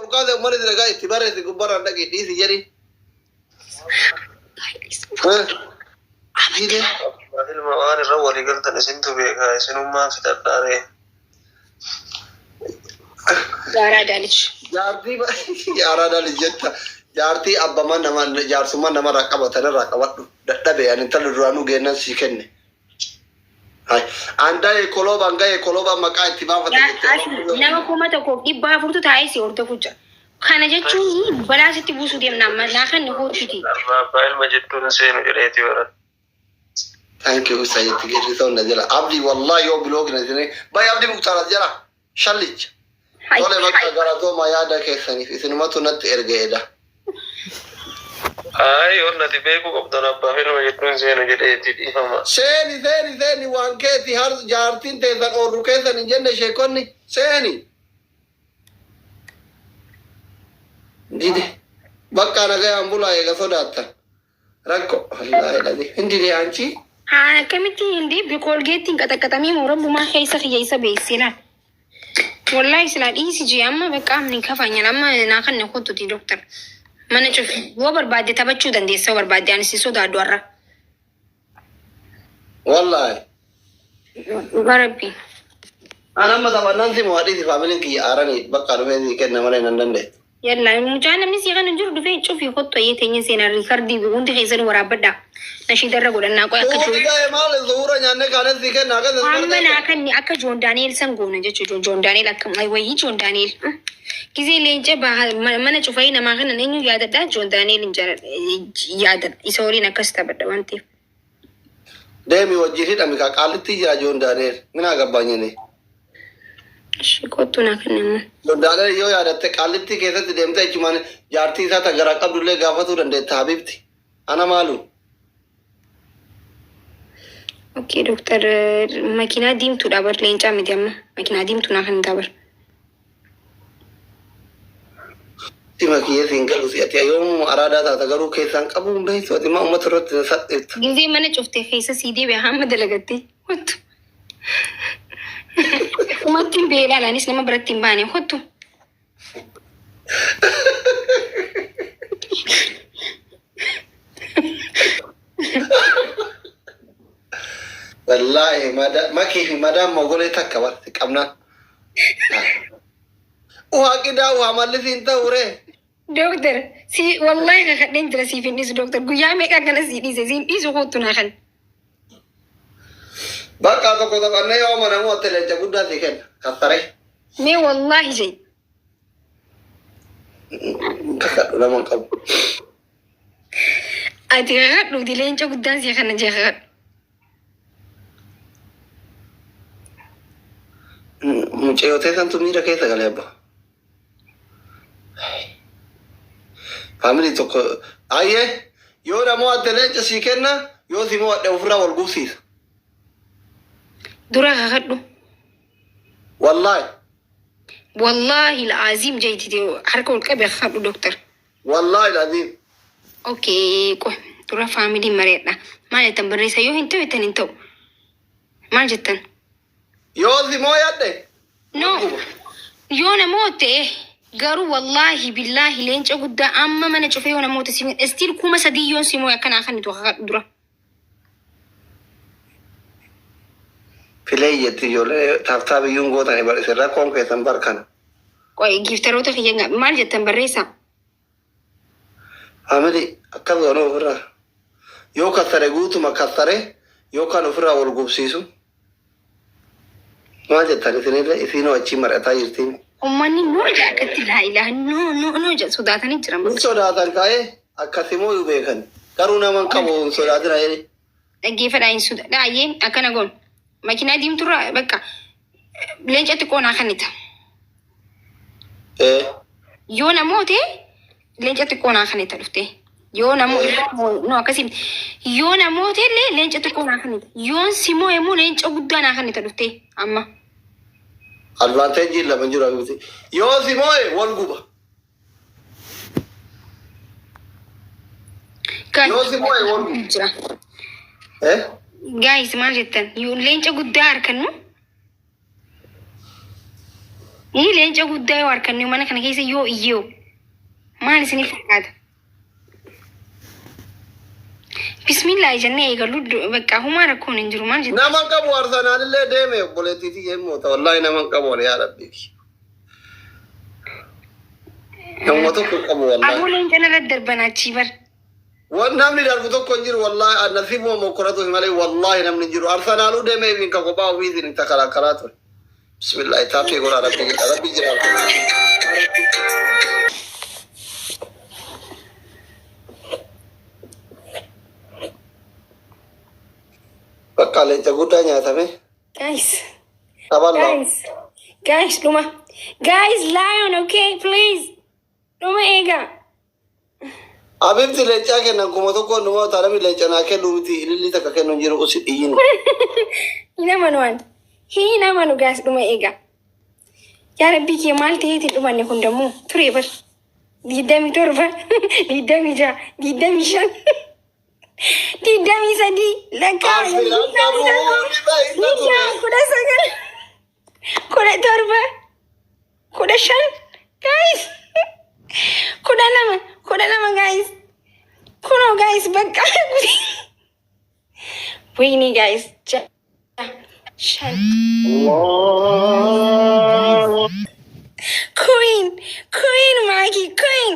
وقاعد مريض لقى اعتباره في قبر عندك يديس يجري عميدة هذه الموارد الأول قلت أنا سنتو بيها سنو ما في تداري يا رادالش جارتي يا رادالش جتا جارتي أبا ما نما جارسو ما نما رقبة تنا رقبة ده يعني أنت الرانو جينا سيكني هاي عندي كولوبا مكان اتباع nama kuma ta ko ibba furtu ta aisi orta kuja kana jechuun balaa sitti buusuu deemna amma naa kan hootuti فايل مجدون سينو جريتي ورا ثانك يو سيد تجي تو نزل عبدي والله يوم بلوغ نزل باي عبدي مختار نزل شلج ولا بقى غلطو ما يادا كيسني في سينما تنت ارجيدا اي ورنا تبيكو قبضنا فايل مجدون سينو جريتي دي فما سيني وانكيتي هر جارتين تيزن او ركيزن جنة شيكوني سيني دي بقى انا جاي امبولا يا صداتا ركو الله الذي انتي دي انتي ها كمتي عندي بيقول جيتي كتكتمي مربو ما خيسه خيسه بيسيلا والله سلا ايسي جي اما بقى من كفاني لما ناخن نخطو دي دكتور ما نشوف وبر بعد تبچو دندي سو بر بعد يعني سيسو دا دورا والله غربي انا ما طبعا ننتي موادي فاميلين كي اراني بقى نمي كنا مالي نندن يلا مجانا من سيغان نجور دفعي تشوفي خطو يتيني سينا ريكاردي بيقونتي خيزن ورابدا نشي درقو لنا قوي أكا جون عمنا أكني أكا جون دانيل سنقونا جون دانيل أكا ويهي جون دانيل كذي اللي جبها منا تشوفينا ما غنى نينيو يادة دا جون دانيل انجار يادة يسورينا كستا بدا وانتي دايمي وجهي أميكا قالتي جا جون دانيل منا قبانيني شكوتو ناكني جون دانيل يو يادة قالتي كيسا تدمتا يجمان جارتي ساتا غراقب دولي غافتو رندت حبيبتي أنا مالو اوكي دكتور ماكينة ديمتو دابر لينجا مديما ماكينة ديمتو ناكن دابر تيما كيه سينكالو سياتي يوم أرادا تاتغرو كيسان قبو بيس وتيما أمت روت نسات جنزي مانا شوفتي خيسا سيدي بحامد لغتي واتو وماتين بيلا لانيس نما براتين باني خطو والله ما كيف مدام موغولي تكبر تكمنا وهكذا وعمل انت وري دكتور سي والله خدين درسي في الناس دكتور قيامي كان سي دي زين ايزو خطنا خل بقى تو كذا انا يوم انا مو تلي تقول ذيك كثري مي والله جاي كذا لما قبل ادي لو دي لين جو قدام سي خنا جهر muchacho tanto mira que esa galeba family to aye yo na mo ateleja sikena yo si mo de ufra wal gusis دورا غدو والله العظيم جيتي حركه الكبه خدو دكتور والله العظيم اوكي كو دورا فاميلي مرينا ما تمبري سيو انتو انتو ما جتن يوزي مو يدي نو يونا موتي قالوا والله بالله لين قد اما ما نشوفه وانا موت سيمو استيل كوما سدي يون سيمو يكن اخني تو درا فيليتي يول تافتاب يون غوتا ني سرا كون كي تمبركن كوي جيفترو تخيغا مال جتن بريسا عملي اكبر نو فرا يو كثر غوتو ما كثر يو كانو فرا ورغوبسيسو ما جتن سنيلا اسينو اچي مرتا يرتين امني نو جاكت لا اله نو جا سوداتني جرم سوداتن كاي اكاسيمو يبيكن كارونا من كبو سوداتن اي اجي فداين سود لا اي اكنا غون ماكينه ديم ترى بقى لينجا تكون اخنيتا يونا موتي لينجا تكون اخنيتا لفتي يونا مو نو كاسيم يونا موتي لينجا تكون اخنيتا يون سيمو يمو لينجا غدانا اخنيتا لفتي اما advantage la manjura guti yo simoy walguba yo simoy walguba guys ما جدا يو لينجا غدار كنو Ini leenca guddaa yoo harkanne mana kana keessa yoo iyyoo maal isiniif fakkaata? Bismillah jennee eegalu bakka humaa rakkoon hin jiru maal jenna? Naman qabu Arsenaalillee deeme obboleettiitii keemmoota wallaahi naman qabu yaa rabbi. Nama tokko qabu wallaahi. Aboo leenca narra darbanaachii bar. Namni darbu tokko hin jiru wallaahi nasiibuma mokkoratu malee wallaahi namni hin jiru. Arsenaaluu deeme ibin ka kophaa ofiitiin itti karaakaraa ture. Bismillah taafii godhaa rabbi jiraatu. Bakka leenca guddaa nyaatame. Guys, Luma. Guys, lion, okay, please. Luma eega. Abibti leencaa kennan kuma tokko numa taarami leenca naa kennu miti ililli takka kennu hin jiru usi dhiyyinu. Hinamanu waan. Hinamanu guys, Luma eega. Yaa rabbii kee maal ta'eetiin dhumanne hundamuu ture bar. 27, 26, 25. Didami sadi lekar. Kuda sagar. Kuda torba. Kuda shan. Guys. Kuda nama guys. Kuno guys bakka. Wini guys. Shan. Queen Maggie, Queen.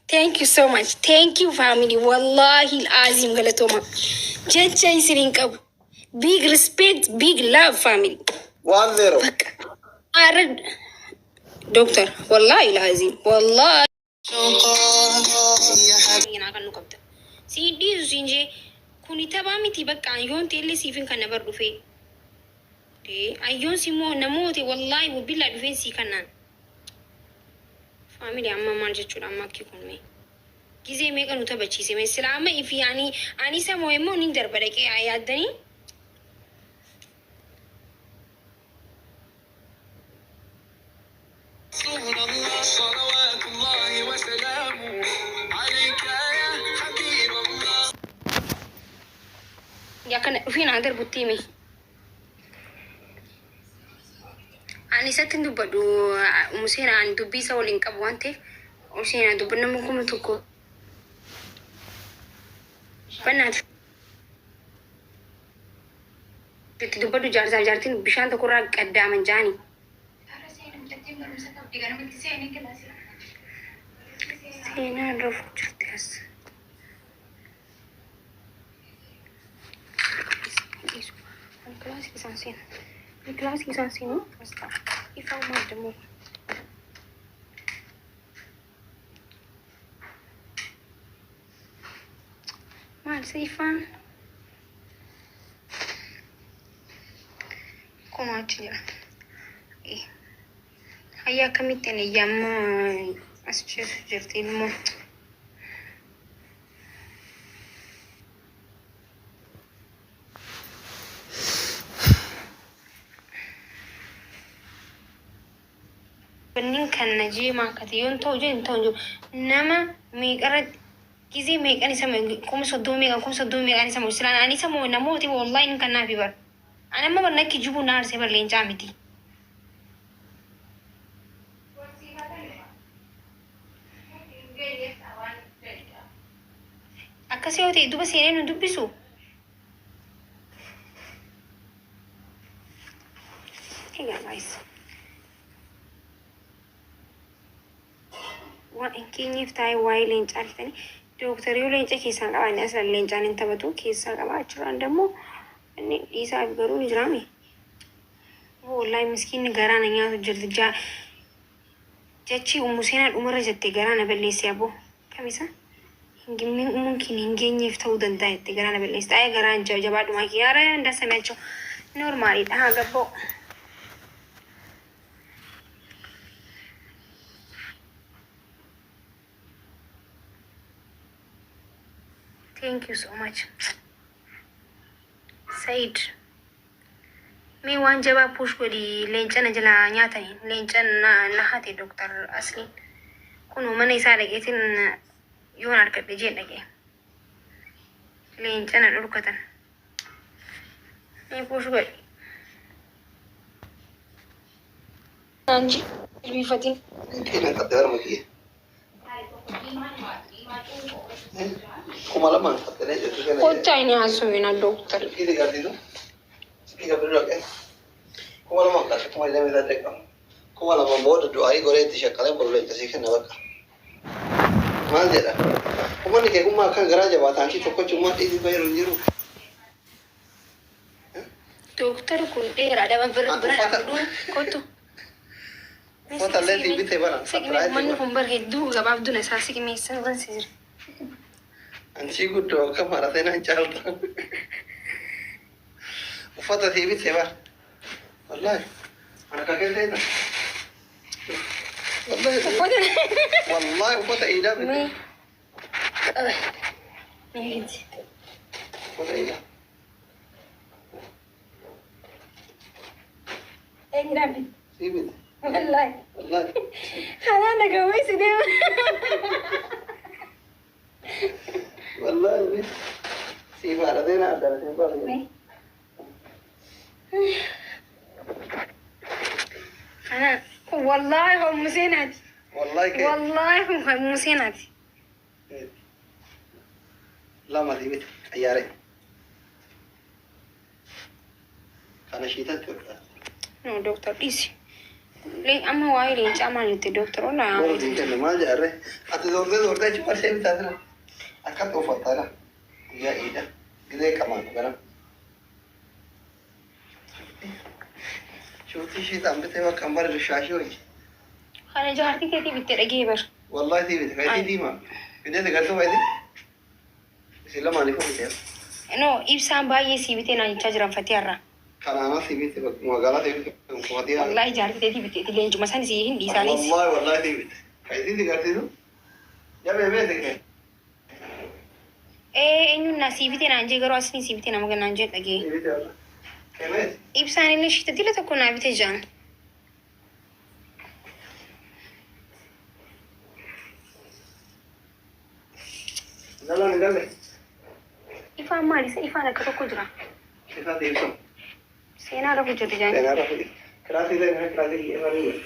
Thank you so much. Thank you, family. Wallahi al-azim galatoma. Jecha isirin qabu. Big respect, big love, family. 1-0. Arad. Doctor, wallahi al-azim. Wallahi. Si dizu sinje kuni tabamiti bakka ayyon telle sifin kan nabar dufe. Ayyon simo namote wallahi wabilla dufe si kanan. Family amma maal jechuudha amma akki kun mee gizee meeqa nu taphachiise mee sila amma ifi ani samoo immoo nin darba dhaqee yaaddanii yaa kana dhufiin haa darbutti hime ani isatti dubbadhu Museen ani dubbii isa waliin qabu waan ta'eef Museen dubbannu nama kuma tokko bannaati itti dubbadhu jaartiin bishaan tokko irraa qaddaaman jaani seenaa irra jirti as Classic isaan basta ifaan maadamu maal si ifaan kumaatti jira hayyaa akkamittiin eeyyamma as jirti immoo Bening kan najima katiyon tau je tau nama meqarat gizi meqani sama kum soddo meqani sama silan ani sama namoti wallahi kan nafi bar ana ma barna ki jubu nar se bar lenca miti akasi oti duba sene nu dubbisu hey guys waan inkeenyeef taa'ee waa'ee leencaa argitanii dooktarii leenca keessaa qaban asirra leencaan hin taphatu keessaa qabaa achirraan dammoo inni dhiisaaf garuu ni jiraame. Wallahi miskiinni garaa na nyaatu jirti jechi Museenaa dhumarra jettee garaa na balleessee aboo kamisa mungkin hin geenyeef ta'uu danda'a jettee garaa na balleesse taa'ee garaan jabaadhumaa kee yaara ndasamachoo noormaaliidha haa gabboo. Thank you so much. Said. Me wan jaba push godi lencha na jala nyatani. Lencha na hati Dr. Aslin. Kunu mana isa dhageetin yoon harkadhe jee dhage. Lencha na dhulkatan. Me push godi. Anji rifatin. Kena kata orang mati. Kuma lama kata ni jadi kan. Kota ini asuhin na dokter. Ini ganti tu. Ini kan berlaku. Kuma lama kata kuma jangan minta dekam. Kuma lama bawa doa ini gore itu syakal yang boleh kasih kan nak. Mal je lah. Kuma ni kayak kuma akan gerak je batang si toko cuma ini bayar unjiru. Dokter kunde ada berat dulu kotu. Kota lain lebih tebal. Segini mana pembar hidu gabab dulu nasi kimi sen sir. Anci gudo kamar ada nak jalan. Kota lebih tebal. Wallahi. Anak kakek dia. Wallahi kota ida. Kota ida. Engrabi. Sibit. Wallahi. Wallahi. Hana nak kawai sini. Wallahi. Sibit ada nak ada sibit. Hana. Wallahi هم مسينات. Wallahi ke. والله هم مسينات. Lama sibit. Ayare. Karena syaitan tu. No dokter isi. Le ama wai le chama ni te dokter ona. Baru tinggal nama aja re. Atau dorang cuma saya minta tu. Akan tu foto lah. Ya ida. Gede kaman kan. شوفي شيء تعمل تبغى كمبر الشاشة وجه. خلنا جارتي كذي بترجع بر. والله تبي تخيل دي ما. بدي تقدر ما يدي. بس لا ما نفهم كيف. No ibsan bayi si bite na chajra fatiara. كان أنا تبي تبغى ما قالت تبي كمبادية. والله جارتي كذي بترجع لين جم مثلا سي هندي سالس. والله تبي. كذي تقدر تقول. يا بيبي تقدر. إنه ناسي بته نانجي كرو أصلي سي بته نامك نانجي تجي. تبي تقول. كمان. ibsan ini شيء تدي له تكون عبيته جان. لا نقدر. إفا ما لسه إفا أنا كتو كجرا. كذا تبي. سينا رفوجة جان. سينا رفوجة. كراسي ده كراسي ये वाली